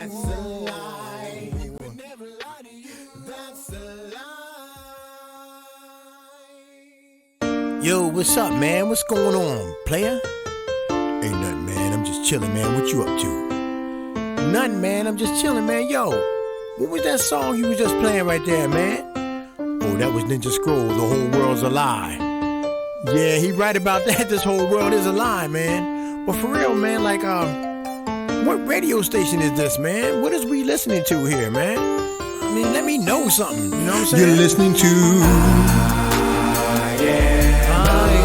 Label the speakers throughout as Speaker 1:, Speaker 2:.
Speaker 1: That's a lie. We would never lie to you. That's a lie. Yo, what's up, man? What's going on, player? Ain't nothing, man. I'm just chilling, man. What you up to? Nothing, man. I'm just chilling, man. Yo, what was that song you was just playing right there, man? Oh, that was Ninja Scroll. The whole world's a lie. Yeah, he right about that. This whole world is a lie, man. But for real, man, like, what radio station is this, man? What is we listening to here, man? I mean, let me know something. You know what I'm saying? You're listening to I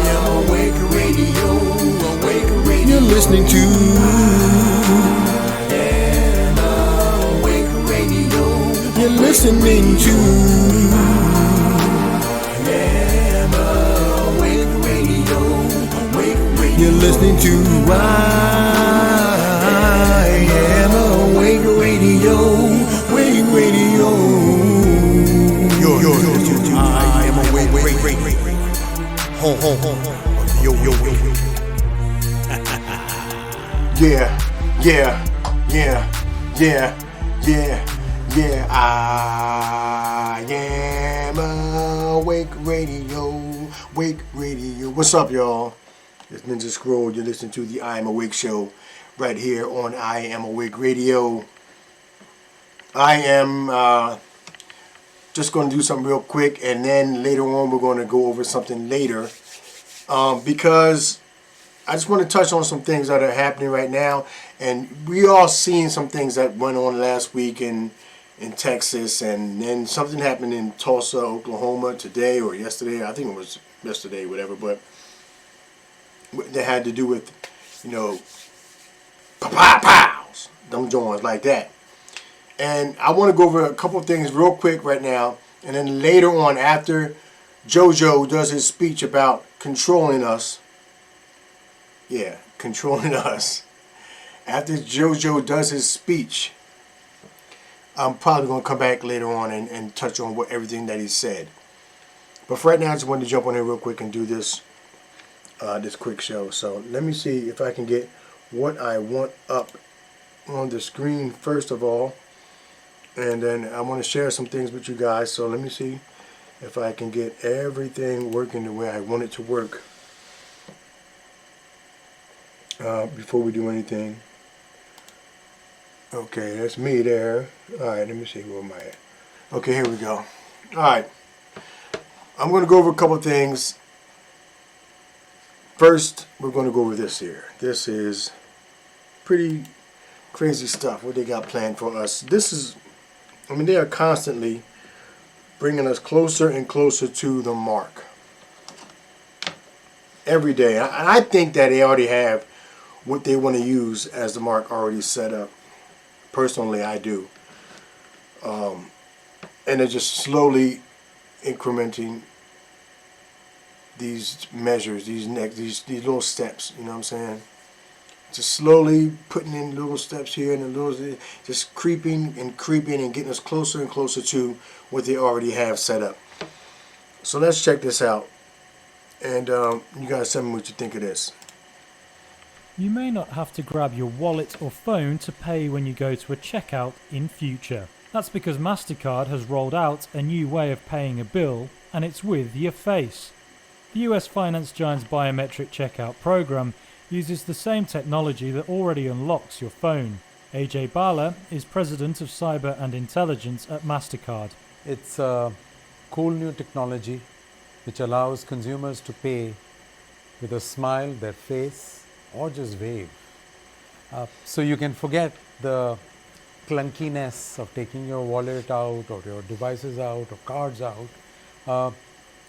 Speaker 1: am Awake Radio. Awake Radio. You're listening to I am Awake Radio. You're listening to I am Awake Radio. Awake Radio. You're listening to I am Awake Radio. Wake Radio. You're listening to I am Awake Radio. Yo. Yeah. I am Awake Radio. Wake Radio. What's up, y'all? It's Ninja Scroll. You're listening to the I Am Awake show right here on I Am Awake Radio. I am just going to do something real quick, and then later on we're going to go over something later because I just want to touch on some things that are happening right now, and we all seen some things that went on last week in Texas, and then something happened in Tulsa, Oklahoma today or yesterday. I think it was yesterday, whatever, but that had to do with, pows, them joints like that. And I want to go over a couple of things real quick right now, and then later on, after JoJo does his speech about controlling us, controlling us. After JoJo does his speech, I'm probably going to come back later on and touch on everything that he said. But for right now, I just wanted to jump on here real quick and do this quick show. So let me see if I can get what I want up on the screen first of all, and then I want to share some things with you guys. So let me see if I can get everything working the way I want it to work before we do anything. Okay, that's me there. Alright, let me see, where am I at? Okay, here we go. Alright, I'm going to go over a couple of things. First, we're going to go over this here. This is pretty crazy stuff, what they got planned for us. They are constantly bringing us closer and closer to the mark. Every day. I think that they already have what they want to use as the mark already set up. Personally, I do. And they're just slowly incrementing these measures, these little steps, you know what I'm saying? Just slowly putting in little steps here and just creeping and getting us closer and closer to what they already have set up. So let's check this out. And you guys tell me what you think of this.
Speaker 2: You may not have to grab your wallet or phone to pay when you go to a checkout in future. That's because MasterCard has rolled out a new way of paying a bill, and it's with your face. The US finance giant's biometric checkout program uses the same technology that already unlocks your phone. AJ Bala is president of cyber and intelligence at MasterCard.
Speaker 3: It's a cool new technology which allows consumers to pay with a smile, their face, or just wave. So you can forget the clunkiness of taking your wallet out or your devices out or cards out.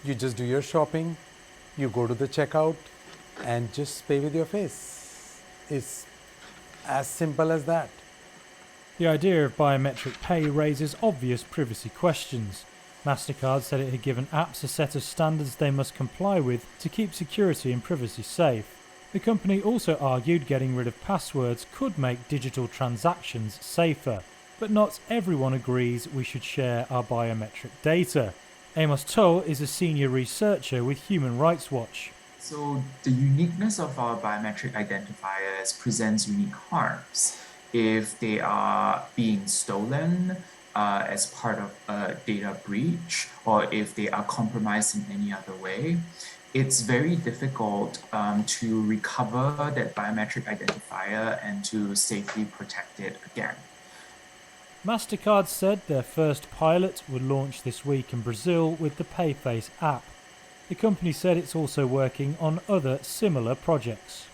Speaker 3: You just do your shopping, you go to the checkout and just pay with your face. It's as simple as that.
Speaker 2: The idea of biometric pay raises obvious privacy questions. MasterCard said it had given apps a set of standards they must comply with to keep security and privacy safe. The company also argued getting rid of passwords could make digital transactions safer, but not everyone agrees we should share our biometric data. Amos Toll is a senior researcher with Human Rights Watch.
Speaker 4: So the uniqueness of our biometric identifiers presents unique harms. if they are being stolen as part of a data breach, or if they are compromised in any other way, it's very difficult to recover that biometric identifier and to safely protect it again.
Speaker 2: MasterCard said their first pilot would launch this week in Brazil with the PayFace app. The company said it's also working on other similar projects.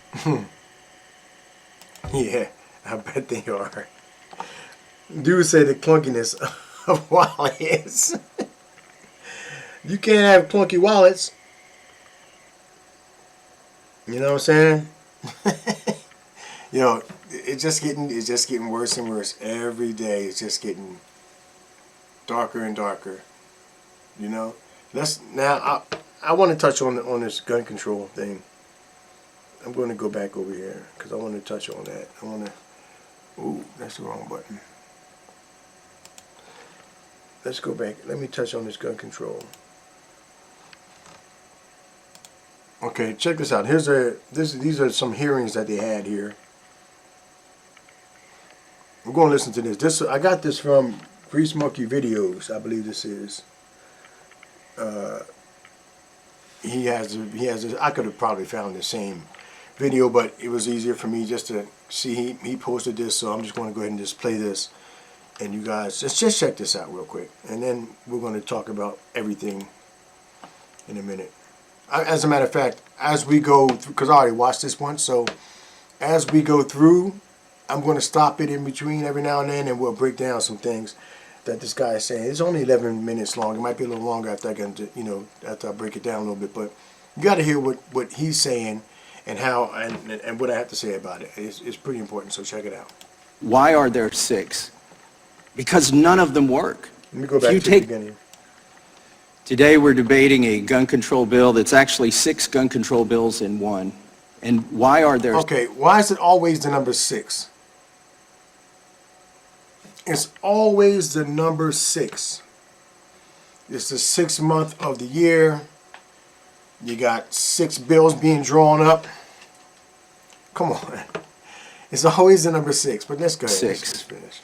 Speaker 1: Yeah, I bet they are. Dude say the clunkiness of wallets. You can't have clunky wallets. You know what I'm saying? You know, it's just getting worse and worse every day. It's just getting darker and darker. You know, I want to touch on this gun control thing. I'm going to go back over here because I want to touch on that. Ooh, that's the wrong button. Let's go back. Let me touch on this gun control. Okay, check this out. These are some hearings that they had here. We're going to listen to this. I got this from Grease Monkey Videos, I believe this is. He has this. I could have probably found the same video, but it was easier for me just to see. He posted this, so I'm just going to go ahead and just play this. And you guys, just check this out real quick. And then we're going to talk about everything in a minute. As a matter of fact, as we go through, because I already watched this once, so as we go through, I'm going to stop it in between every now and then, and we'll break down some things that this guy is saying. It's only 11 minutes long. It might be a little longer after after I break it down a little bit. But you got to hear what he's saying and how and what I have to say about it. It's pretty important. So check it out.
Speaker 5: Why are there 6? Because none of them work.
Speaker 1: Let me go back to the beginning.
Speaker 5: Today we're debating a gun control bill that's actually 6 gun control bills in one. And why are there...
Speaker 1: Okay, why is it always the number 6? It's always the number 6. It's the 6th month of the year. You got 6 bills being drawn up. Come on. It's always the number 6, but let's go ahead.
Speaker 5: 6.
Speaker 1: Let's finish.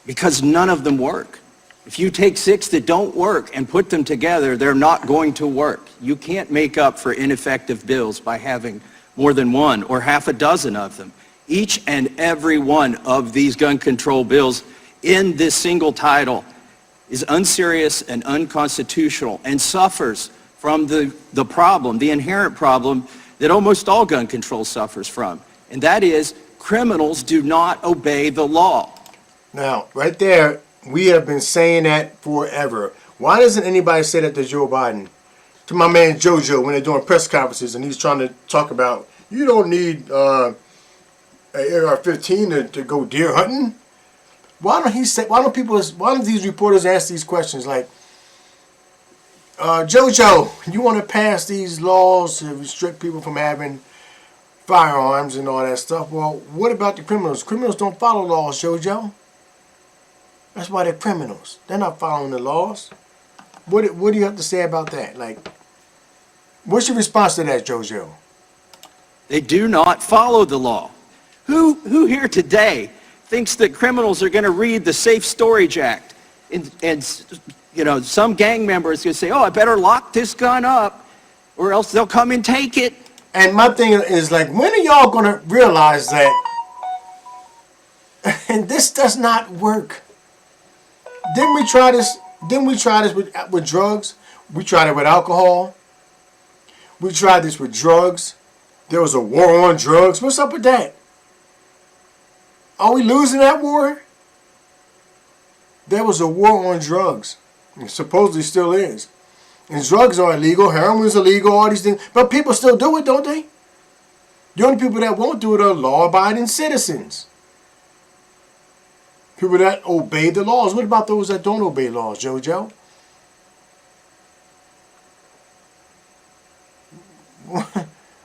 Speaker 5: Because none of them work. If you take 6 that don't work and put them together, they're not going to work. You can't make up for ineffective bills by having more than one or half a dozen of them. Each and every one of these gun control bills in this single title is unserious and unconstitutional and suffers from the problem, the inherent problem that almost all gun control suffers from. And that is, criminals do not obey the law.
Speaker 1: Now, right there, we have been saying that forever. Why doesn't anybody say that to Joe Biden? To my man JoJo when they're doing press conferences and he's trying to talk about, you don't need an AR-15 to go deer hunting? Why don't these reporters ask these questions like, JoJo, you want to pass these laws to restrict people from having firearms and all that stuff? Well, what about the criminals? Criminals don't follow laws, JoJo. That's why they're criminals. They're not following the laws. What do you have to say about that? Like, what's your response to that, JoJo?
Speaker 5: They do not follow the law. Who here today thinks that criminals are going to read the Safe Storage Act and some gang member is going to say, oh, I better lock this gun up or else they'll come and take it.
Speaker 1: And my thing is like, when are y'all going to realize that and this does not work? Didn't we try this with drugs? We tried it with alcohol. We tried this with drugs. There was a war on drugs. What's up with that? Are we losing that war? There was a war on drugs. It supposedly still is. And drugs are illegal. Heroin is illegal. All these things. But people still do it, don't they? The only people that won't do it are law-abiding citizens. People that obey the laws. What about those that don't obey laws, JoJo?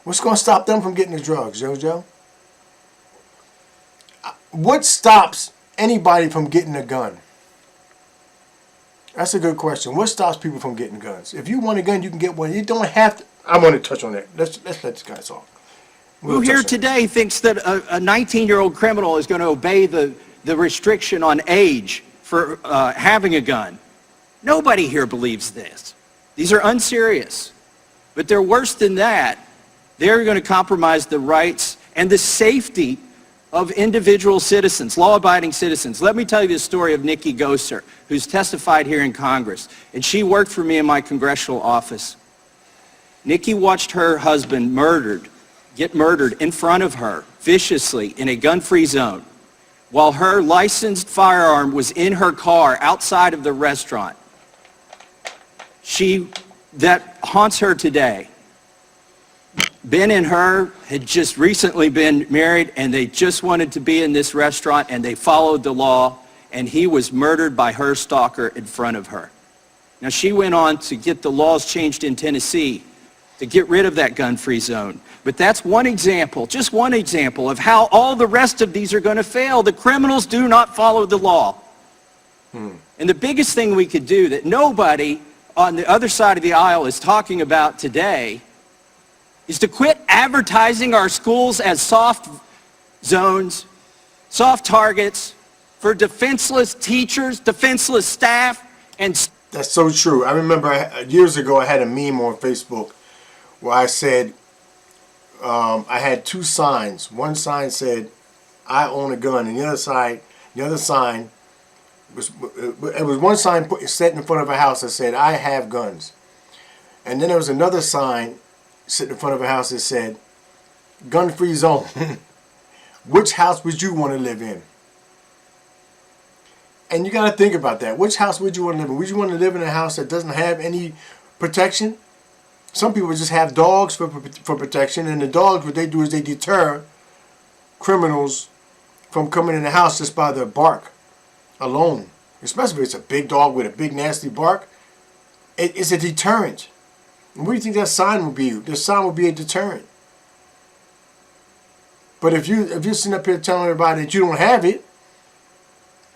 Speaker 1: What's going to stop them from getting the drugs, JoJo? What stops anybody from getting a gun? That's a good question. What stops people from getting guns? If you want a gun, you can get one. You don't have to. I want to touch on that. Let's let this guy talk.
Speaker 5: Who here today thinks that a 19-year-old criminal is going to obey the the restriction on age for having a gun. Nobody here believes this. These are unserious. But they're worse than that. They're going to compromise the rights and the safety of individual citizens, law-abiding citizens. Let me tell you the story of Nikki Gosar, who's testified here in Congress. And she worked for me in my congressional office. Nikki watched her husband get murdered in front of her, viciously, in a gun-free zone, while her licensed firearm was in her car outside of the restaurant. That haunts her today. Ben and her had just recently been married, and they just wanted to be in this restaurant, and they followed the law, and he was murdered by her stalker in front of her. Now, she went on to get the laws changed in Tennessee to get rid of that gun-free zone. But that's one example, just one example of how all the rest of these are going to fail. The criminals do not follow the law. And the biggest thing we could do that nobody on the other side of the aisle is talking about today is to quit advertising our schools as soft zones, soft targets for defenseless teachers, defenseless staff, and...
Speaker 1: That's so true. I remember years ago I had a meme on Facebook where I said, I had two signs. One sign said, I own a gun, and the other sign, it was one sign set in front of a house that said, I have guns. And then there was another sign sitting in front of a house that said, gun-free zone. Which house would you want to live in? And you got to think about that. Which house would you want to live in? Would you want to live in a house that doesn't have any protection? Some people just have dogs for protection, and the dogs, what they do is they deter criminals from coming in the house just by their bark alone. Especially if it's a big dog with a big nasty bark. It's a deterrent. And what do you think that sign would be? The sign would be a deterrent. But if you're sitting up here telling everybody that you don't have it,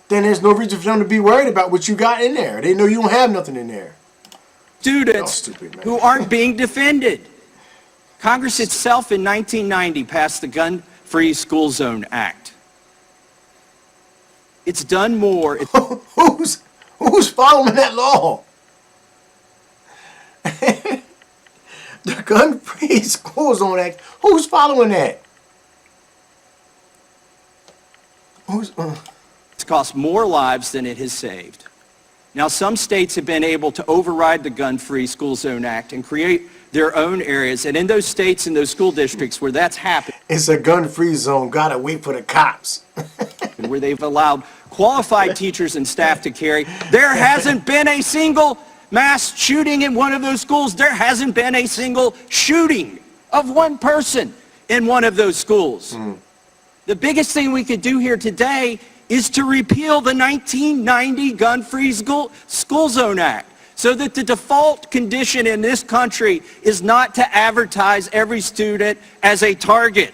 Speaker 1: then there's no reason for them to be worried about what you got in there. They know you don't have nothing in there.
Speaker 5: Students who aren't being defended. Congress itself in 1990 passed the Gun-Free School Zone Act. It's done more.
Speaker 1: Who's following that law? The Gun-Free School Zone Act. Who's following that?
Speaker 5: It's cost more lives than it has saved. Now, some states have been able to override the Gun-Free School Zone Act and create their own areas. And in those states and those school districts where that's happened,
Speaker 1: it's a gun-free zone. Gotta wait for the cops.
Speaker 5: where they've allowed qualified teachers and staff to carry, there hasn't been a single mass shooting in one of those schools. There hasn't been a single shooting of one person in one of those schools. The biggest thing we could do here today is to repeal the 1990 Gun-Free School Zone Act so that the default condition in this country is not to advertise every student as a target.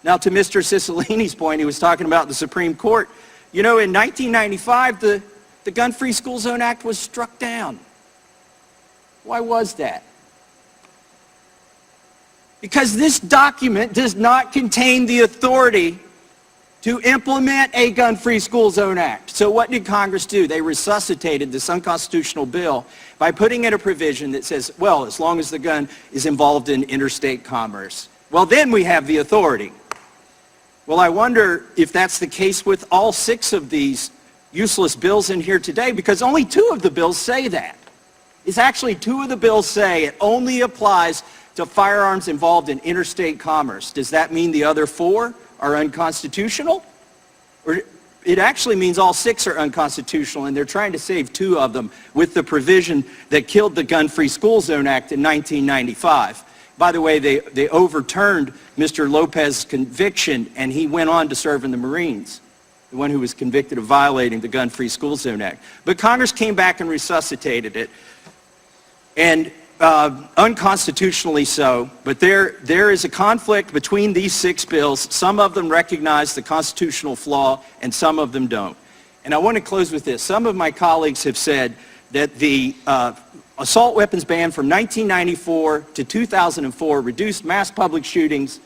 Speaker 5: Now, to Mr. Cicilline's point, he was talking about the Supreme Court. You know, in 1995, the Gun-Free School Zone Act was struck down. Why was that? Because this document does not contain the authority to implement a Gun-Free School Zone Act. So what did Congress do? They resuscitated this unconstitutional bill by putting in a provision that says, well, as long as the gun is involved in interstate commerce, well, then we have the authority. Well, I wonder if that's the case with all 6 of these useless bills in here today, because only 2 of the bills say that. It's actually 2 of the bills say it only applies to firearms involved in interstate commerce. Does that mean the other 4 are unconstitutional? Or it actually means all 6 are unconstitutional, and they're trying to save 2 of them with the provision that killed the Gun-Free School Zone Act in 1995. By the way, they overturned Mr. Lopez's conviction, and he went on to serve in the Marines, the one who was convicted of violating the Gun-Free School Zone Act. But Congress came back and resuscitated it, and unconstitutionally so, but there is a conflict between these 6 bills. Some of them recognize the constitutional flaw, and some of them don't. And I want to close with this. Some of my colleagues have said that the assault weapons ban from 1994 to 2004 reduced mass public shootings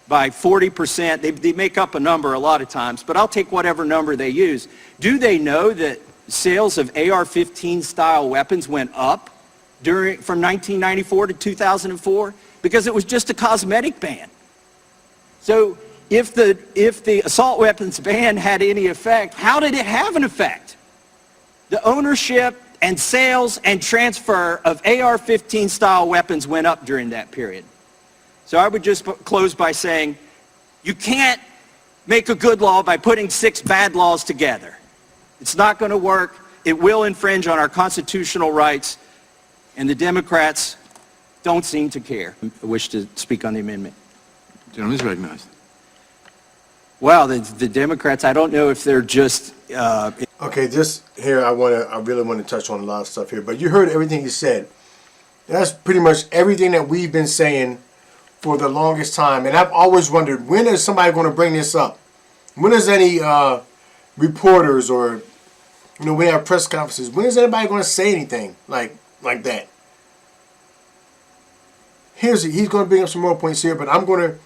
Speaker 5: by 40%. They make up a number a lot of times, but I'll take whatever number they use. Do they know that sales of AR-15 style weapons went up from 1994 to 2004? Because it was just a cosmetic ban. So if the assault weapons ban had any effect, how did it have an effect? The ownership and sales and transfer of AR-15 style weapons went up during that period. So I would just close by saying, you can't make a good law by putting 6 bad laws together. It's not going to work. It will infringe on our constitutional rights, and the Democrats don't seem to care. I wish to speak on the amendment.
Speaker 6: Gentleman is recognized.
Speaker 5: Well, the Democrats, I don't know if they're just...
Speaker 1: Okay, this here, I really want to touch on a lot of stuff here, but you heard everything he said. That's pretty much everything that we've been saying for the longest time, and I've always wondered, when is somebody going to bring this up? When is any reporters or, we have press conferences, when is anybody going to say anything like that? He's going to bring up some more points here, but I'm going to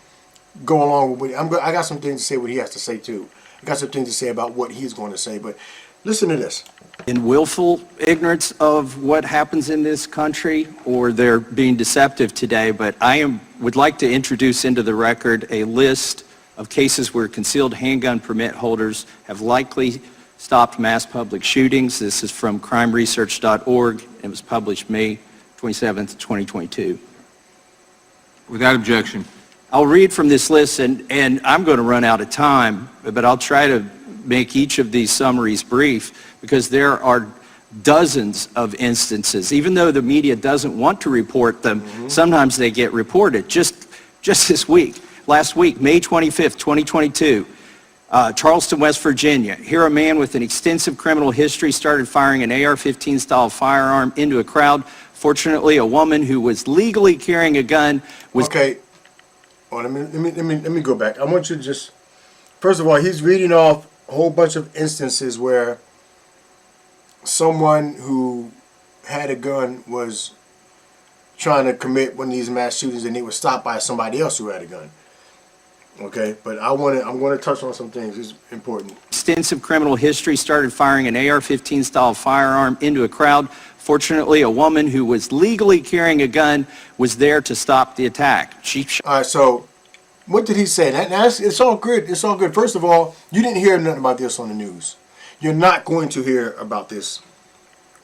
Speaker 1: go along with I got some things to say what he has to say too. I got some things to say about what he's going to say, but listen to this.
Speaker 5: In willful ignorance of what happens in this country, or they're being deceptive today, but I would like to introduce into the record a list of cases where concealed handgun permit holders have likely stopped mass public shootings. This is from crimeresearch.org. It was published May 27th, 2022.
Speaker 6: Without objection.
Speaker 5: I'll read from this list, and I'm going to run out of time, but I'll try to make each of these summaries brief, because there are dozens of instances. Even though the media doesn't want to report them, sometimes they get reported. Just last week, May 25th, 2022, Charleston, West Virginia. Here a man with an extensive criminal history started firing an AR-15 style firearm into a crowd. Fortunately, a woman who was legally carrying a gun was...
Speaker 1: Okay. Oh, let me go back. I want you to just, first of all, he's reading off a whole bunch of instances where someone who had a gun was trying to commit one of these mass shootings and they were stopped by somebody else who had a gun. Okay, but I'm going to touch on some things. It's important.
Speaker 5: Extensive criminal history started firing an AR-15 style firearm into a crowd. Fortunately, a woman who was legally carrying a gun was there to stop the attack.
Speaker 1: All right, so what did he say? It's all good. It's all good. First of all, you didn't hear nothing about this on the news. You're not going to hear about this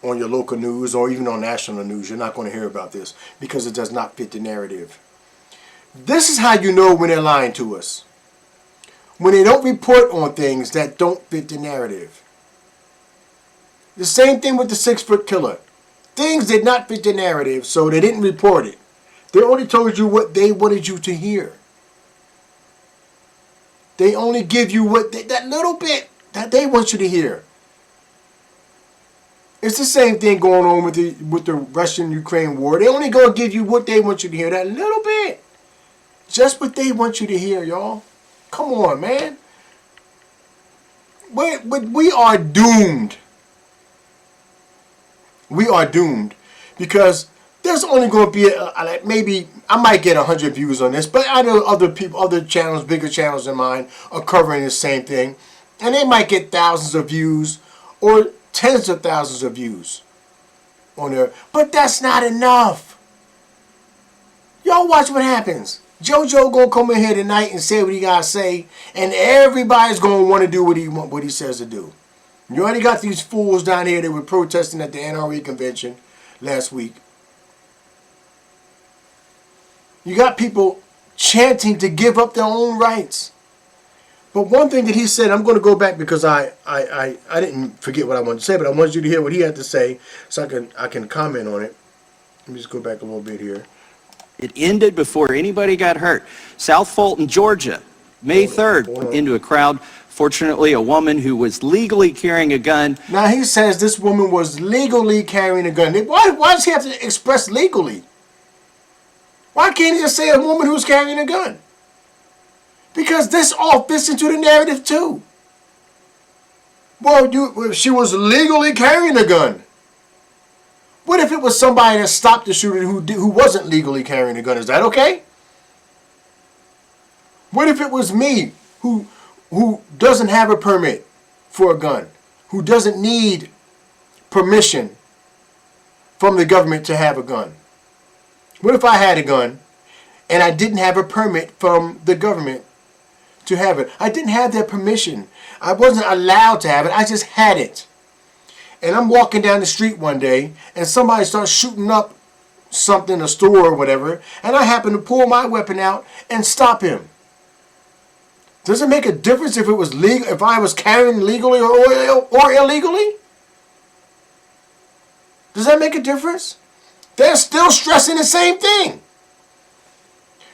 Speaker 1: on your local news or even on national news. You're not going to hear about this because it does not fit the narrative. This is how you know when they're lying to us. When they don't report on things that don't fit the narrative. The same thing with the 6-foot killer. Things did not fit the narrative, so they didn't report it. They only told you what they wanted you to hear. They only give you that little bit that they want you to hear. It's the same thing going on with the Russian-Ukraine war. They only going to give you what they want you to hear, that little bit. Just what they want you to hear, y'all. Come on, man. We are doomed. We are doomed because there's only going to be maybe I might get 100 views on this, but I know other people, other channels, bigger channels than mine, are covering the same thing, and they might get thousands of views or tens of thousands of views on there. But that's not enough. Y'all watch what happens. JoJo gonna come in here tonight and say what he gotta say, and everybody's gonna want to do what he says to do. You already got these fools down here that were protesting at the NRA convention last week. You got people chanting to give up their own rights. But one thing that he said, I'm going to go back because I didn't forget what I wanted to say, but I want you to hear what he had to say so I can comment on it. Let me just go back a little bit here.
Speaker 5: It ended before anybody got hurt. South Fulton, Georgia, May 3rd, into a crowd. Fortunately, a woman who was legally carrying a gun.
Speaker 1: Now he says this woman was legally carrying a gun. Why does he have to express legally? Why can't he just say a woman who's carrying a gun? Because this all fits into the narrative too. Well, she was legally carrying a gun. What if it was somebody that stopped the shooter who wasn't legally carrying a gun? Is that okay? What if it was me who doesn't have a permit for a gun, who doesn't need permission from the government to have a gun? What if I had a gun and I didn't have a permit from the government to have it? I didn't have their permission. I wasn't allowed to have it. I just had it. And I'm walking down the street one day and somebody starts shooting up something, a store or whatever, and I happen to pull my weapon out and stop him. Does it make a difference if it was legal, if I was carrying legally or illegally? Does that make a difference? They're still stressing the same thing.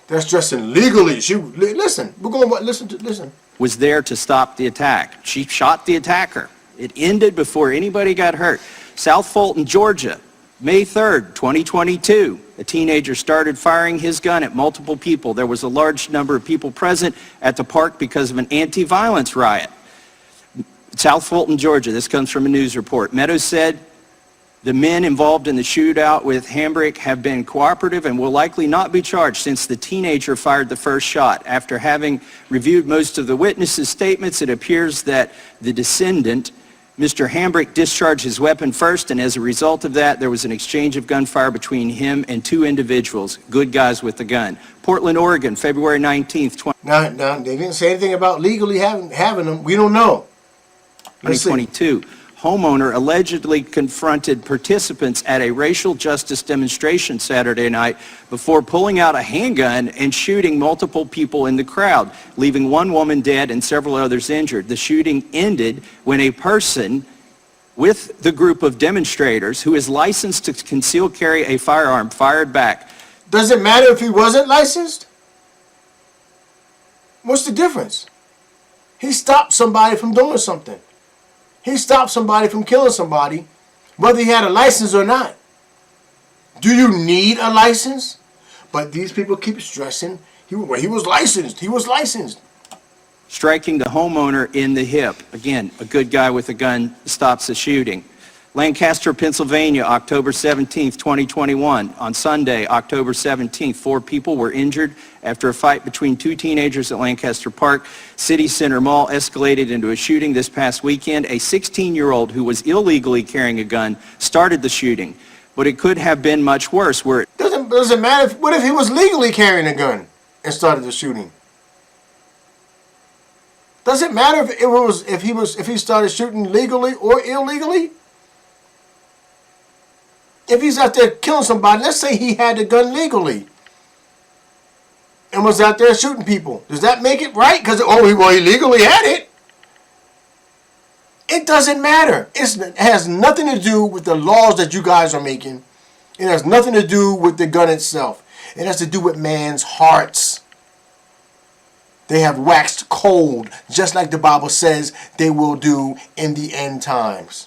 Speaker 1: They're stressing legally. Listen. We're going to listen.
Speaker 5: Was there to stop the attack. She shot the attacker. It ended before anybody got hurt. South Fulton, Georgia, May 3rd, 2022. A teenager started firing his gun at multiple people. There was a large number of people present at the park because of an anti-violence riot. South Fulton, Georgia. This comes from a news report. Meadows said the men involved in the shootout with Hambrick have been cooperative and will likely not be charged since the teenager fired the first shot. After having reviewed most of the witnesses' statements, it appears that the descendant, Mr. Hambrick, discharged his weapon first, and as a result of that, there was an exchange of gunfire between him and two individuals, good guys with the gun. Portland, Oregon, February 19th,
Speaker 1: Now, they didn't say anything about legally having them. We don't know. Let's see.
Speaker 5: 2022. Homeowner allegedly confronted participants at a racial justice demonstration Saturday night before pulling out a handgun and shooting multiple people in the crowd, leaving one woman dead and several others injured. The shooting ended when a person with the group of demonstrators who is licensed to conceal carry a firearm fired back.
Speaker 1: Does it matter if he wasn't licensed? What's the difference? He stopped somebody from doing something. He stopped somebody from killing somebody, whether he had a license or not. Do you need a license? But these people keep stressing, he was licensed. He was licensed.
Speaker 5: Striking the homeowner in the hip. Again, a good guy with a gun stops the shooting. Lancaster, Pennsylvania, October 17th, 2021. On Sunday, October 17th, 4 people were injured after a fight between two teenagers at Lancaster Park. City Center Mall escalated into a shooting this past weekend. A 16-year-old who was illegally carrying a gun started the shooting, but it could have been much worse.
Speaker 1: Doesn't matter. What if he was legally carrying a gun and started the shooting? Does it matter if he started shooting legally or illegally? If he's out there killing somebody, let's say he had the gun legally and was out there shooting people. Does that make it right? Because, he legally had it. It doesn't matter. It has nothing to do with the laws that you guys are making. It has nothing to do with the gun itself. It has to do with man's hearts. They have waxed cold, just like the Bible says they will do in the end times.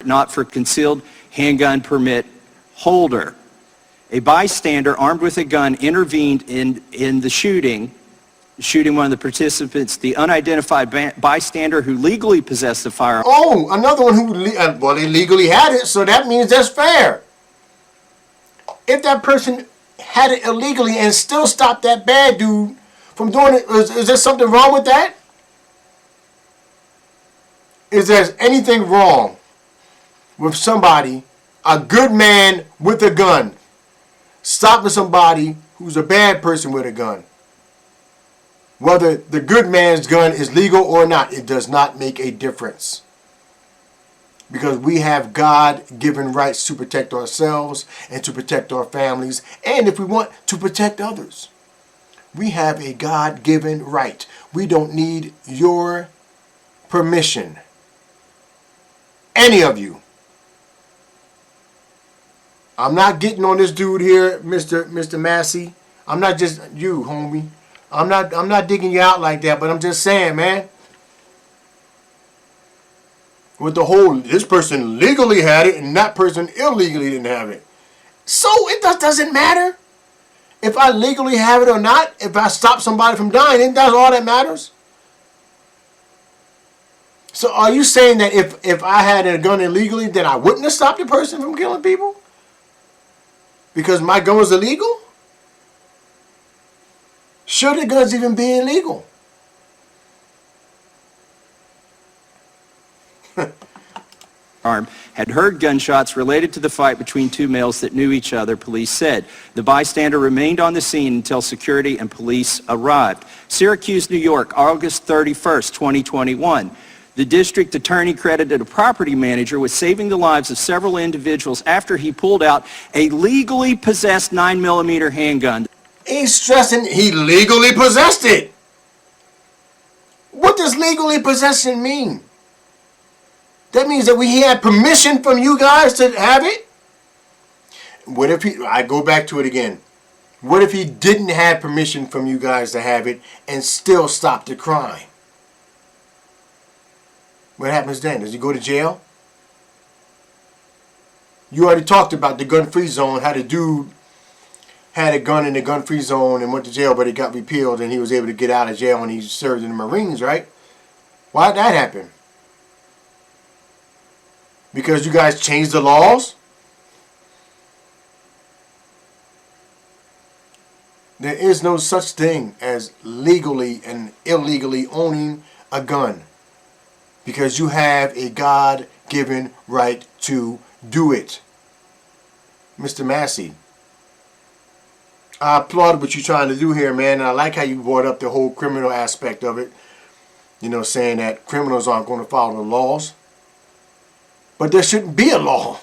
Speaker 5: Not for concealed handgun permit holder. A bystander armed with a gun intervened in the shooting one of the participants. The unidentified bystander who legally possessed the firearm.
Speaker 1: Another one who they legally had it, so that means that's fair. If that person had it illegally and still stopped that bad dude from doing it, is there something wrong with that? Is there anything wrong with somebody, a good man with a gun, stopping somebody who's a bad person with a gun? Whether the good man's gun is legal or not, it does not make a difference. Because we have God-given rights to protect ourselves and to protect our families, and if we want to protect others. We have a God-given right. We don't need your permission. Any of you. I'm not getting on this dude here, Mr. Massey. I'm not just you, homie. I'm not digging you out like that, but I'm just saying, man. With the whole, this person legally had it and that person illegally didn't have it. So it doesn't matter if I legally have it or not. If I stop somebody from dying, isn't that all that matters? So are you saying that if I had a gun illegally, then I wouldn't have stopped the person from killing people? Because my gun was illegal? Should the guns even be illegal?
Speaker 5: arm had heard gunshots related to the fight between two males that knew each other, police said. The bystander remained on the scene until security and police arrived. Syracuse, New York, August 31st, 2021. The district attorney credited a property manager with saving the lives of several individuals after he pulled out a legally possessed 9mm handgun.
Speaker 1: He's stressing he legally possessed it. What does legally possession mean? That means that he had permission from you guys to have it? What if I go back to it again. What if he didn't have permission from you guys to have it and still stop the crime? What happens then? Does he go to jail? You already talked about the gun-free zone, how the dude had a gun in the gun-free zone and went to jail, but it got repealed and he was able to get out of jail and he served in the Marines, right? Why'd that happen? Because you guys changed the laws? There is no such thing as legally and illegally owning a gun. Because you have a God-given right to do it. Mr. Massey, I applaud what you're trying to do here, man. And I like how you brought up the whole criminal aspect of it. You know, saying that criminals aren't going to follow the laws. But there shouldn't be a law.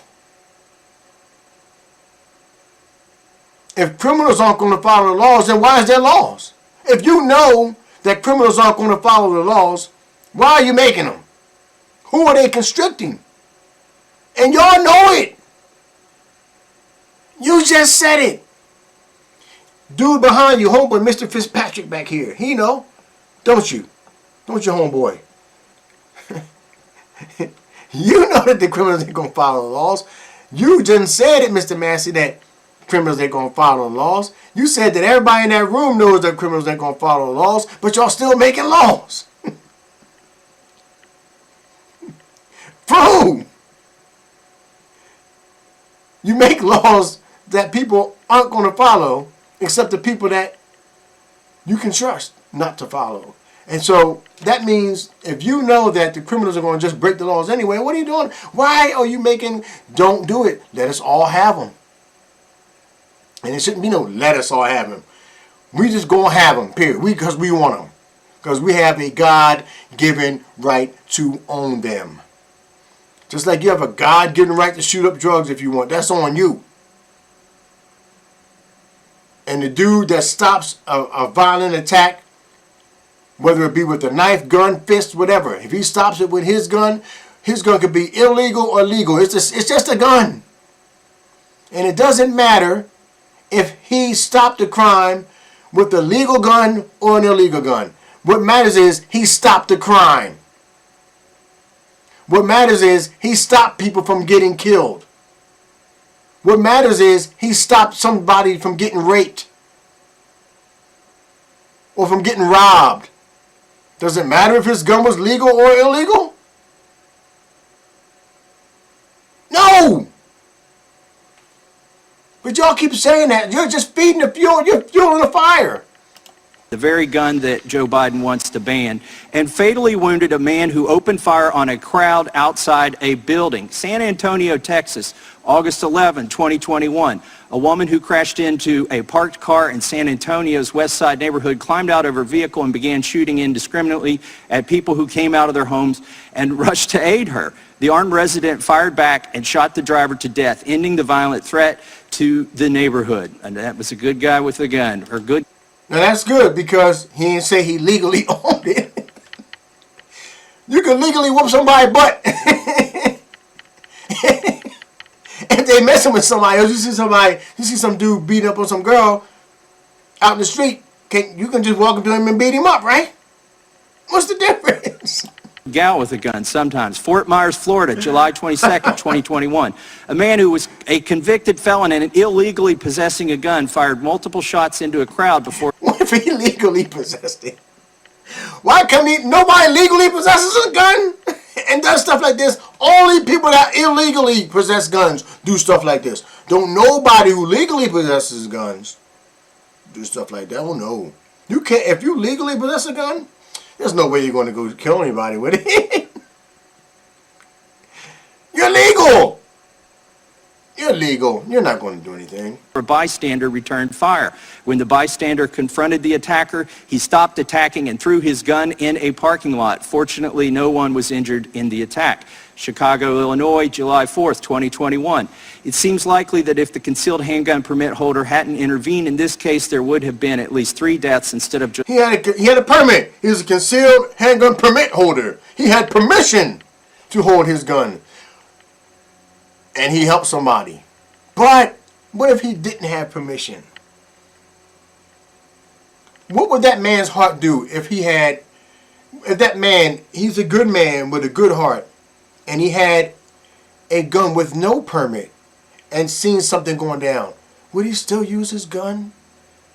Speaker 1: If criminals aren't going to follow the laws, then why is there laws? If you know that criminals aren't going to follow the laws, why are you making them? Who are they constricting? And y'all know it. You just said it. Dude behind you, homeboy, Mr. Fitzpatrick back here. He know. Don't you? Don't you, homeboy? You know that the criminals ain't going to follow the laws. You just said it, Mr. Massey, that criminals ain't going to follow the laws. You said that everybody in that room knows that criminals ain't going to follow the laws, but y'all still making laws. For who? You make laws that people aren't going to follow, except the people that you can trust not to follow. And so that means if you know that the criminals are going to just break the laws anyway, what are you doing? Why are you making, don't do it. Let us all have them. And it shouldn't be no let us all have them. We just going to have them, period. Because we want them. Because we have a God-given right to own them. Just like you have a God-given right to shoot up drugs if you want. That's on you. And the dude that stops a violent attack, whether it be with a knife, gun, fist, whatever, if he stops it with his gun could be illegal or legal. It's just a gun. And it doesn't matter if he stopped the crime with a legal gun or an illegal gun. What matters is he stopped the crime. What matters is he stopped people from getting killed. What matters is he stopped somebody from getting raped or from getting robbed. Does it matter if his gun was legal or illegal? No! But y'all keep saying that. You're just feeding the fuel. You're fueling the fire.
Speaker 5: The very gun that Joe Biden wants to ban, and fatally wounded a man who opened fire on a crowd outside a building. San Antonio, Texas, August 11, 2021. A woman who crashed into a parked car in San Antonio's West Side neighborhood climbed out of her vehicle and began shooting indiscriminately at people who came out of their homes and rushed to aid her. The armed resident fired back and shot the driver to death, ending the violent threat to the neighborhood. And that was a good guy with a gun, or good.
Speaker 1: Now that's good because he didn't say he legally owned it. You can legally whoop somebody's butt. If they messing with somebody else, you see some dude beating up on some girl out in the street, you can just walk up to him and beat him up, right? What's the difference?
Speaker 5: Gal with a gun sometimes. Fort Myers, Florida, July 22nd, 2021. A man who was a convicted felon and illegally possessing a gun fired multiple shots into a crowd before...
Speaker 1: What if he legally possessed it? Why come nobody legally possesses a gun and does stuff like this? Only people that illegally possess guns do stuff like this. Don't nobody who legally possesses guns do stuff like that. Oh no. You can't, if you legally possess a gun, there's no way you're going to go kill anybody with it. You're legal. You're legal. You're not going to do anything.
Speaker 5: A bystander returned fire. When the bystander confronted the attacker, he stopped attacking and threw his gun in a parking lot. Fortunately, no one was injured in the attack. Chicago, Illinois, July 4th, 2021. It seems likely that if the concealed handgun permit holder hadn't intervened in this case, there would have been at least 3 deaths instead of just...
Speaker 1: He had a permit. He was a concealed handgun permit holder. He had permission to hold his gun. And he helped somebody. But what if he didn't have permission? What would that man's heart do if that man, he's a good man with a good heart, and he had a gun with no permit and seen something going down? Would he still use his gun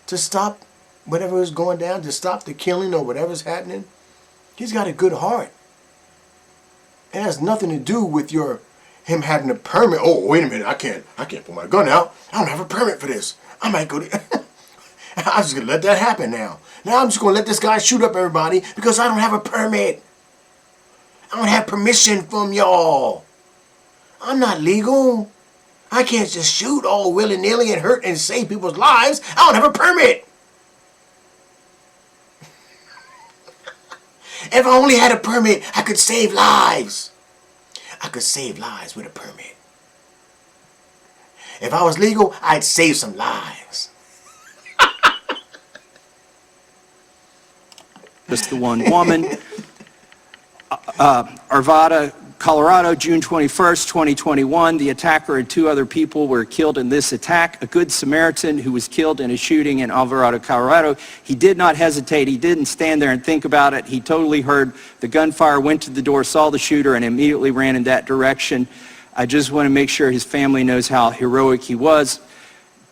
Speaker 1: to stop whatever is going down, to stop the killing or whatever's happening? He's got a good heart. It has nothing to do with him having a permit. Oh, wait a minute, I can't pull my gun out. I don't have a permit for this. I might go to... I'm just going to let that happen now. Now I'm just going to let this guy shoot up everybody because I don't have a permit. I don't have permission from y'all. I'm not legal. I can't just shoot all willy-nilly and hurt and save people's lives. I don't have a permit. If I only had a permit, I could save lives. I could save lives with a permit. If I was legal, I'd save some lives.
Speaker 5: Just the one woman. Arvada, Colorado, June 21st, 2021. The attacker and 2 other people were killed in this attack. A good Samaritan who was killed in a shooting in Alvarado, Colorado. He did not hesitate. He didn't stand there and think about it. He totally heard the gunfire, went to the door, saw the shooter, and immediately ran in that direction. I just want to make sure his family knows how heroic he was.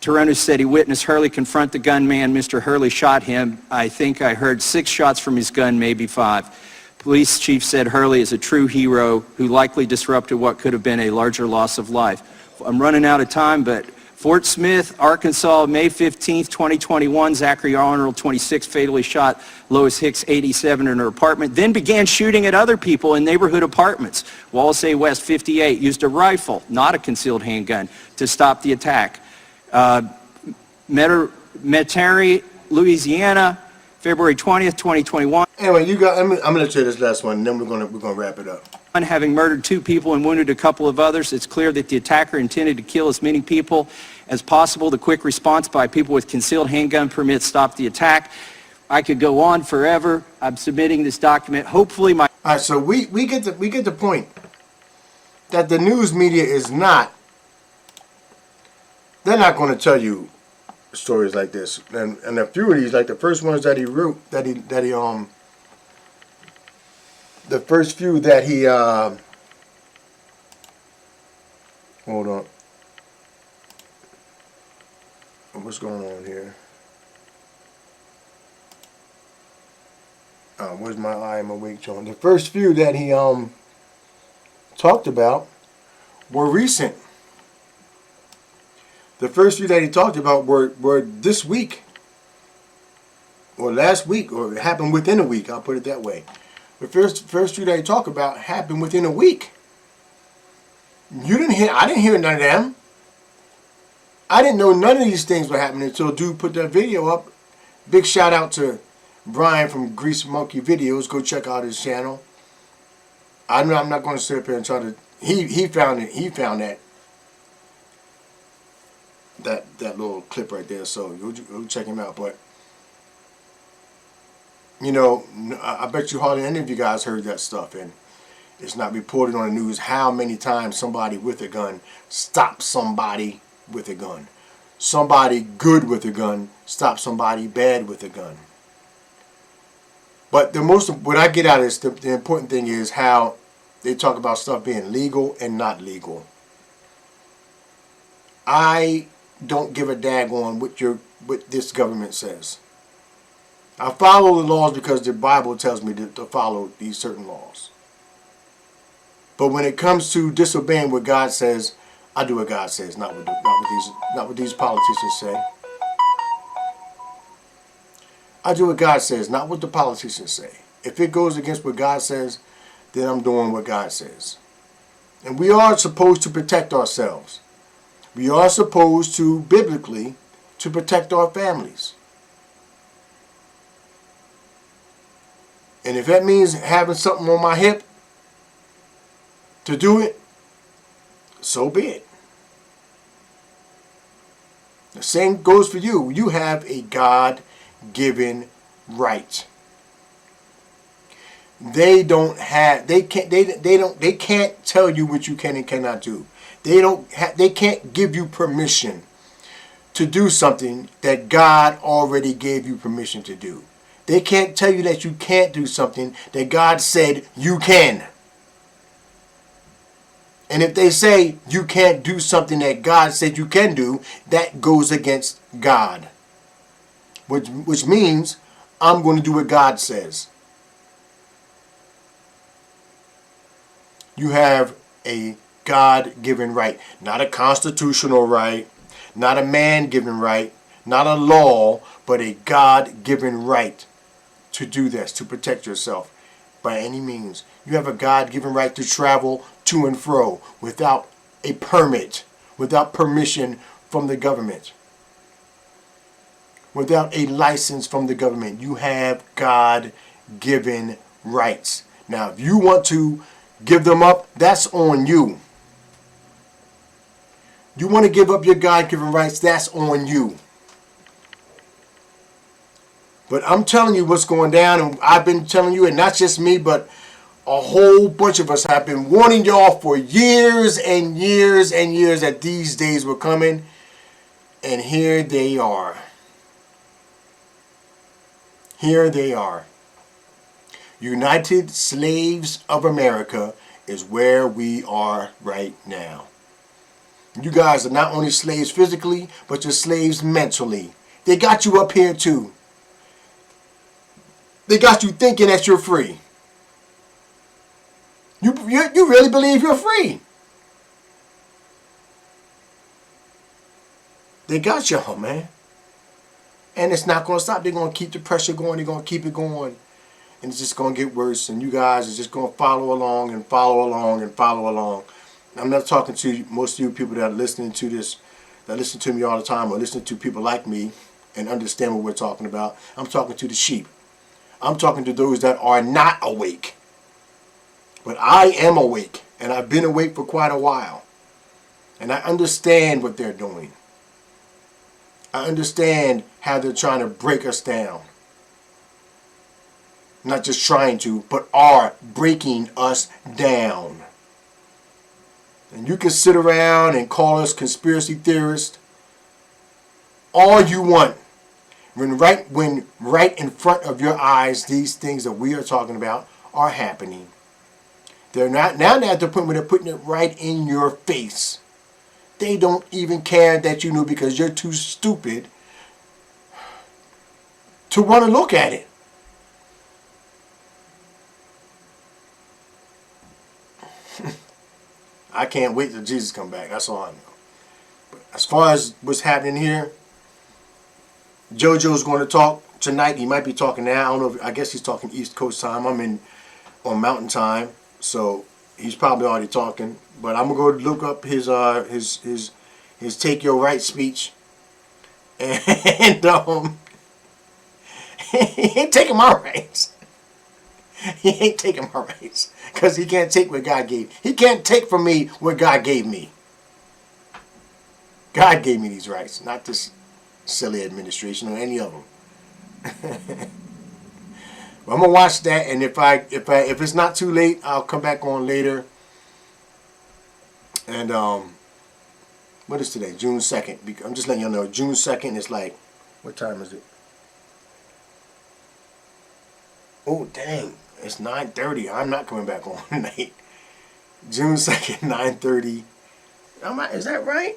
Speaker 5: Toronis said he witnessed Hurley confront the gunman. Mr. Hurley shot him. I think I heard 6 shots from his gun, maybe 5. Police chief said Hurley is a true hero who likely disrupted what could have been a larger loss of life. I'm running out of time, but Fort Smith, Arkansas, May 15th, 2021, Zachary Arnold, 26, fatally shot Lois Hicks, 87, in her apartment, then began shooting at other people in neighborhood apartments. Wallace A. West, 58, used a rifle, not a concealed handgun, to stop the attack. Metairie, Louisiana, February 20th, 2021.
Speaker 1: Anyway, I'm gonna let you hear this last one, and then we're gonna wrap it up.
Speaker 5: Having murdered 2 people and wounded a couple of others, it's clear that the attacker intended to kill as many people as possible. The quick response by people with concealed handgun permits stopped the attack. I could go on forever. I'm submitting this document. Hopefully my...
Speaker 1: All right, so we get the point that the news media is not. They're not going to tell you stories like this, and a few of these, like the first ones that he wrote, the first few that he hold on, what's going on here? Where's my I am awake, John? The first few that he talked about were recent. The first few that he talked about were this week, or last week, or it happened within a week. I'll put it that way. The first few that he talked about happened within a week. I didn't hear none of them. I didn't know none of these things were happening until dude put that video up. Big shout out to Brian from Grease Monkey Videos. Go check out his channel. I'm not going to sit up here and try to. He found it. He found that little clip right there. So go check him out. But you know, I bet you hardly any of you guys heard that stuff, and it's not reported on the news how many times somebody with a gun stops somebody with a gun. Somebody good with a gun stops somebody bad with a gun. But what I get out of this, the important thing is how they talk about stuff being legal and not legal. I don't give a daggone what this government says. I follow the laws because the Bible tells me to follow these certain laws. But when it comes to disobeying what God says, I do what God says, not what these politicians say. I do what God says, not what the politicians say. If it goes against what God says, then I'm doing what God says. And we are supposed to protect ourselves. We are supposed to, biblically, to protect our families. And if that means having something on my hip to do it, so be it. The same goes for you. You have a God-given right. They can't tell you what you can and cannot do. They can't give you permission to do something that God already gave you permission to do. They can't tell you that you can't do something that God said you can. And if they say you can't do something that God said you can do, that goes against God. Which means I'm going to do what God says. You have a God-given right, not a constitutional right, not a man-given right, not a law, but a God-given right to do this, to protect yourself by any means. You have a God-given right to travel to and fro without a permit, without permission from the government, without a license from the government. You have God-given rights. Now, if you want to give them up, that's on you. You want to give up your God-given rights, that's on you. But I'm telling you what's going down, and I've been telling you, and not just me, but a whole bunch of us have been warning y'all for years and years and years that these days were coming, and here they are. Here they are. United Slaves of America is where we are right now. You guys are not only slaves physically, but you're slaves mentally. They got you up here too. They got you thinking that you're free. You really believe you're free. They got y'all, man. And it's not going to stop. They're going to keep the pressure going. They're going to keep it going. And it's just going to get worse. And you guys are just going to follow along and follow along and follow along. I'm not talking to most of you people that are listening to this, that listen to me all the time, or listen to people like me and understand what we're talking about. I'm talking to the sheep. I'm talking to those that are not awake. But I am awake, and I've been awake for quite a while. And I understand what they're doing. I understand how they're trying to break us down. Not just trying to, but are breaking us down. And you can sit around and call us conspiracy theorists all you want. When right in front of your eyes, these things that we are talking about are happening. They're not now at the point where they're putting it right in your face. They don't even care that you knew because you're too stupid to want to look at it. I can't wait till Jesus come back. That's all I know. But as far as what's happening here, JoJo's going to talk tonight. He might be talking now. I don't know. I guess he's talking East Coast time. I'm on Mountain time, so he's probably already talking. But I'm gonna go look up his Take Your Right speech, and he ain't taking my rights. He ain't taking my rights because he can't take what God gave. He can't take from me what God gave me. God gave me these rights, not this silly administration or any of them. But I'm gonna watch that, and if it's not too late, I'll come back on later. And what is today? June 2nd. I'm just letting you know. June 2nd is like, what time is it? Oh dang! It's 9:30. I'm not coming back on tonight. June 2nd, 9:30. Is that right?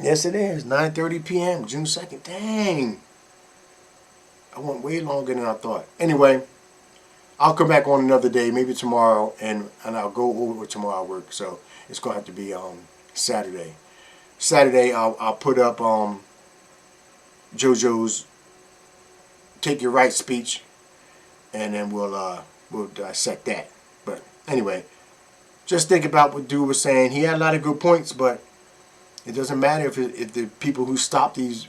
Speaker 1: Yes, it is. 9:30 p.m. June 2nd. Dang. I went way longer than I thought. Anyway, I'll come back on another day, maybe tomorrow, and I'll go over what tomorrow work. So it's gonna have to be Saturday. Saturday I'll put up JoJo's Take Your Right speech, and then we'll dissect that. But anyway, just think about what dude was saying. He had a lot of good points, but it doesn't matter if the people who stopped these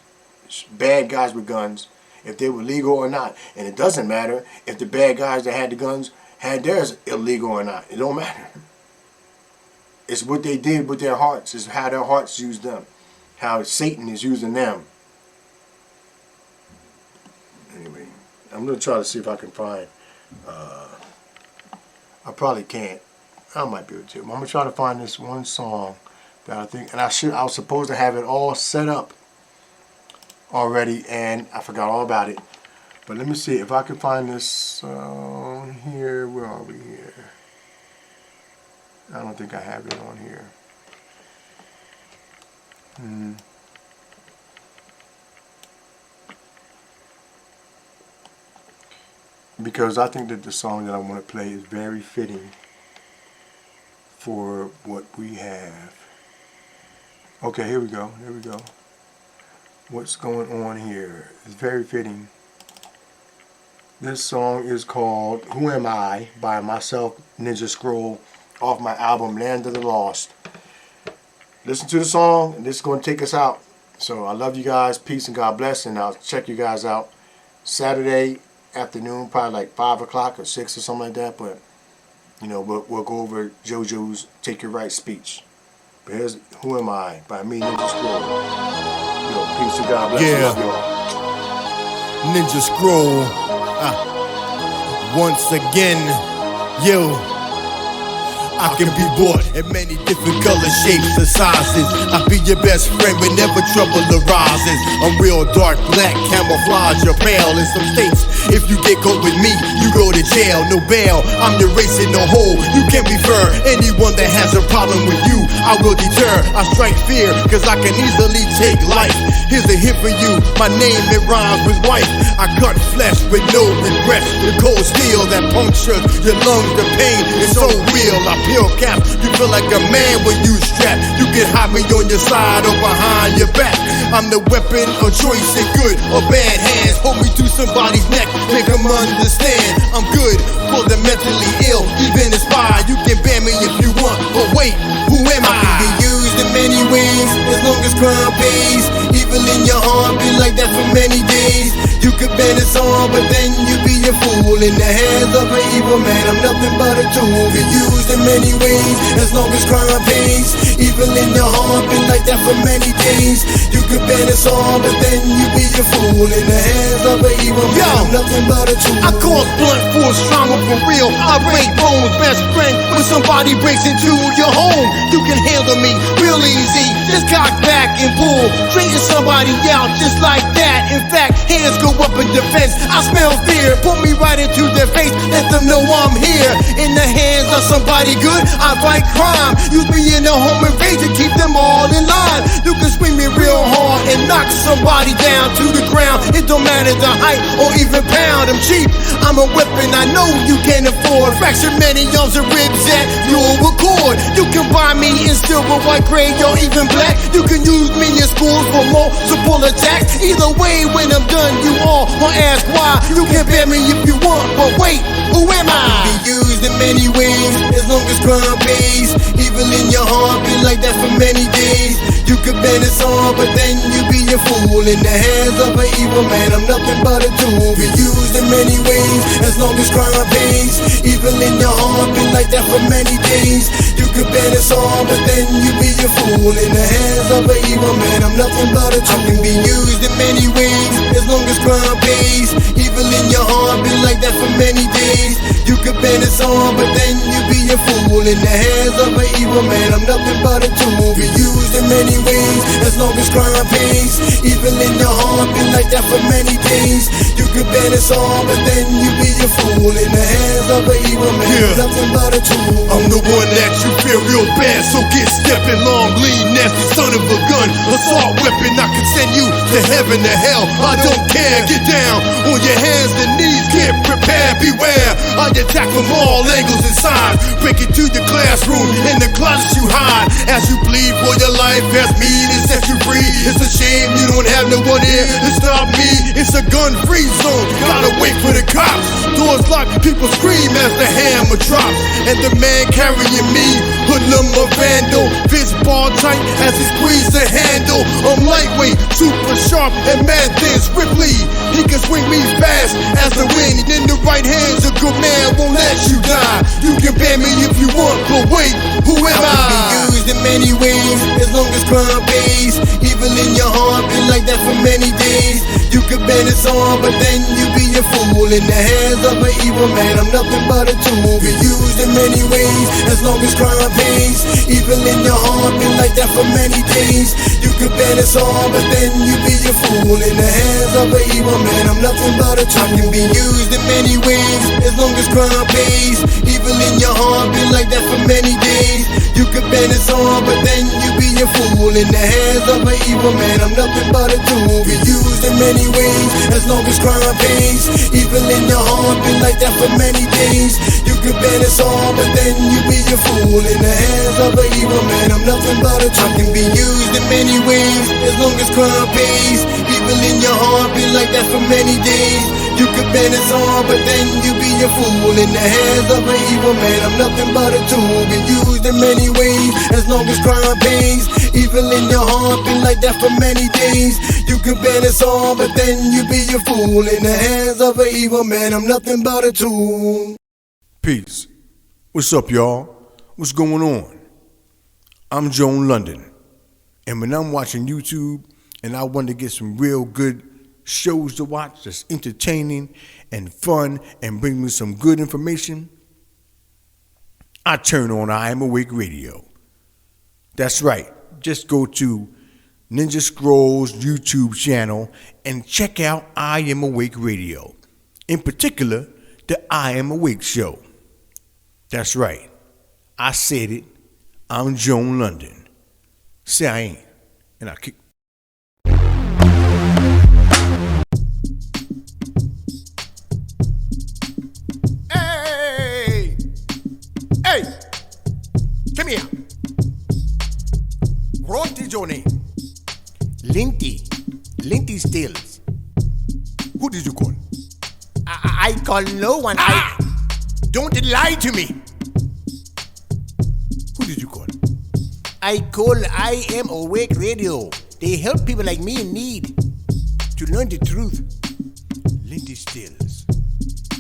Speaker 1: bad guys with guns, if they were legal or not. And it doesn't matter if the bad guys that had the guns had theirs illegal or not. It don't matter. It's what they did with their hearts. It's how their hearts used them. How Satan is using them. Anyway, I'm going to try to see if I can find... I probably can't. I might be able to. I'm going to try to find this one song that I think... And I was supposed to have it all set up already, and I forgot all about it. But let me see if I can find this song here. Where are we here? I don't think I have it on here. Because I think that the song that I want to play is very fitting for what we have. Okay, here we go. Here we go. What's going on here? It's very fitting. This song is called Who Am I by myself, Ninja Scroll, off my album Land of the Lost. Listen to the song, and this is going to take us out. So I love you guys. Peace and God bless, and I'll check you guys out Saturday afternoon, probably like 5 o'clock or 6 or something like that. But, you know, we'll go over JoJo's Take Your Right speech. But here's Who Am I by me, Ninja Scroll. Yo, peace and God bless.
Speaker 7: Yeah.
Speaker 1: Y'all.
Speaker 7: Ninja Scroll. Once again, yo. I can be bought in many different colors, shapes, and sizes. I'll be your best friend whenever trouble arises. I'm real dark black, camouflage or pale. In some states, if you get caught with me, you go to jail, no bail. I'm your race in the hole, you can be fair. Anyone that has a problem with you, I will deter. I strike fear, cause I can easily take life. Here's a hit for you, my name it rhymes with wife. I cut flesh with no regrets. The cold steel that punctures your lungs, the pain is so real. I peel cap, you feel like a man when you strap. You can hide me on your side or behind your back. I'm the weapon of choice in good or bad hands. Hold me to somebody's neck, make them understand. I'm good for the mentally ill, even inspired. You can ban me if you want, but wait, who am I? I can be used in many ways, as long as crime pays. Evil in your heart, be like that for many days. You could ban us all, but then you be a fool in the hands of an evil man. I'm nothing but a tool. Be used in many ways, as long as crime pays. Evil in your heart, been like that for many days. You could ban us all, but then you be a fool in the hands of an evil man. I'm nothing but a tool. I cause blunt force trauma for real. I break bones, best friend. When somebody breaks into your home, you can handle me real easy. Just cock back and pull, straighten somebody out just like that. In fact, hands go up in defense. I smell fear, put me right into their face. Let them know I'm here. In the hands of somebody good, I fight crime. Use me in a home invasion, keep them all in line. You can swing me real hard and knock somebody down to the ground. It don't matter the height or even pound. I'm cheap, I'm a weapon I know you can afford. Fracture many arms and ribs that you'll record. You can buy me in silver, white, gray, or even black. You can use me in schools for multiple attacks. Either way, when I'm done, you all will ask why. You can ban me if you want, but wait, who am I? I can be used in many ways, as long as crime pays. Evil in your heart, been like that for many days. You could ban us all, but then you be a fool in the hands of an evil man. I'm nothing but a tool. Be used in many ways, as long as crime pays. Evil in your heart, been like that for many days. You could ban us all, but then you be a fool in the hands of an evil man. I'm nothing but a tool. I can be used in many ways, as long as crime pays. Evil in your heart, been like that for many days. You could ban us all, but then you be a fool in the hands of an evil man. I'm nothing but a tool. Be used in many ways, as long as crime pays. Evil in your heart, been like that for many days. You could ban us all, but then you be a fool in the hands of an evil man. Yeah. Nothing but a tool. I'm the one that you fear real bad, so get stepping. Long, lean, nasty son of a gun, assault weapon. I can send you to heaven, to hell. I don't care. Get down on your hands and knees, get prepared, beware. I attack from all angles and sides. Break into your classroom, in the closet you hide. As you bleed for your life, as me to set you free. It's a shame you don't have no one here to stop me. It's a gun-free zone, gotta wait for the cops. Doors locked, people scream as the hammer drops. And the man carrying me, hoodlum a vandal, fist ball tight as he squeezes the handle. I'm lightweight, super sharp, and mad thin Ripley. He can swing me fast as the wind. In the right hands, a good man won't let you die. You can ban me if you want, but wait, who am I?
Speaker 8: Be used in many ways, as long as crime pays. Evil in your heart, been like that for many days. You could ban us on, but then you be a fool. In the hands of an evil man, I'm nothing but a tool. Be used in many ways, as long as crime pays. Evil in your heart, been like that for many days. You could ban us on, but then you be a fool. In the hands of an evil man, I'm nothing but a tool. I can be used in many ways, as long as crime pays. Evil in your heart, been like that for many days. You could ban us on, but then you be a fool. In the hands of an evil man, I'm nothing but a tool. Be used in many ways, as long as crime pays. Evil in your heart, been like that for many days. You could ban us on, but then you be a fool. In the hands of an evil man, I'm nothing but a tool. I can be used in many ways, as long as crime pays. Evil in your heart, been like that for many days. You could ban us on, but then you be a fool. In the hands of an evil man, I'm nothing but a tool. Be used in many ways, as long as crime pays. Evil in your heart, been like that for many days. You could ban us on, but then you be a fool. In the hands of an evil man, I'm nothing but a tool.
Speaker 1: Peace. What's up, y'all? What's going on? I'm Joan London. And when I'm watching YouTube and I want to get some real good shows to watch that's entertaining and fun and bring me some good information, I turn on I Am Awake Radio. That's right. Just go to Ninja Scroll's YouTube channel and check out I Am Awake Radio. In particular, the I Am Awake Show. That's right. I said it. I'm Joan London. Say I ain't. And I kick. Hey! Hey! Come here. What is your name?
Speaker 9: Linty. Linty Stills.
Speaker 1: Who did you call?
Speaker 9: I call no one.
Speaker 1: Don't lie to me. Who did you call?
Speaker 9: I call I Am Awake Radio. They help people like me in need to learn the truth.
Speaker 1: Lindy Stills.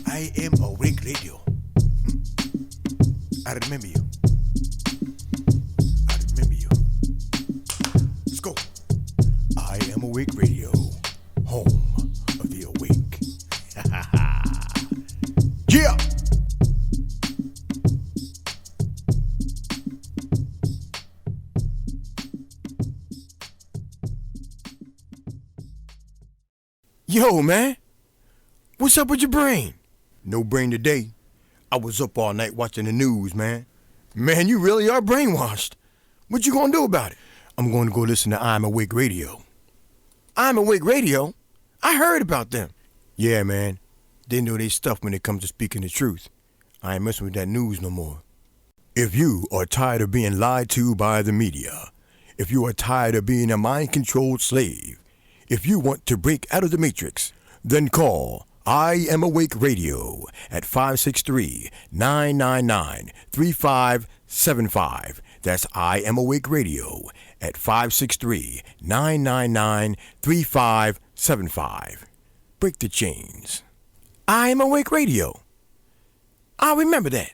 Speaker 1: I Am Awake Radio. I remember you. I remember you. Let's go. I Am Awake Radio. Home of the awake. Yeah! Yo, man. What's up with your brain? No brain today. I was up all night watching the news, man. Man, you really are brainwashed. What you gonna do about it? I'm going to go listen to I'm Awake Radio. I'm Awake Radio? I heard about them. Yeah, man. They know they stuff when it comes to speaking the truth. I ain't messing with that news no more. If you are tired of being lied to by the media, if you are tired of being a mind-controlled slave, if you want to break out of the matrix, then call I Am Awake Radio at 563-999-3575. That's I Am Awake Radio at 563-999-3575. Break the chains. I Am Awake Radio. I'll remember that.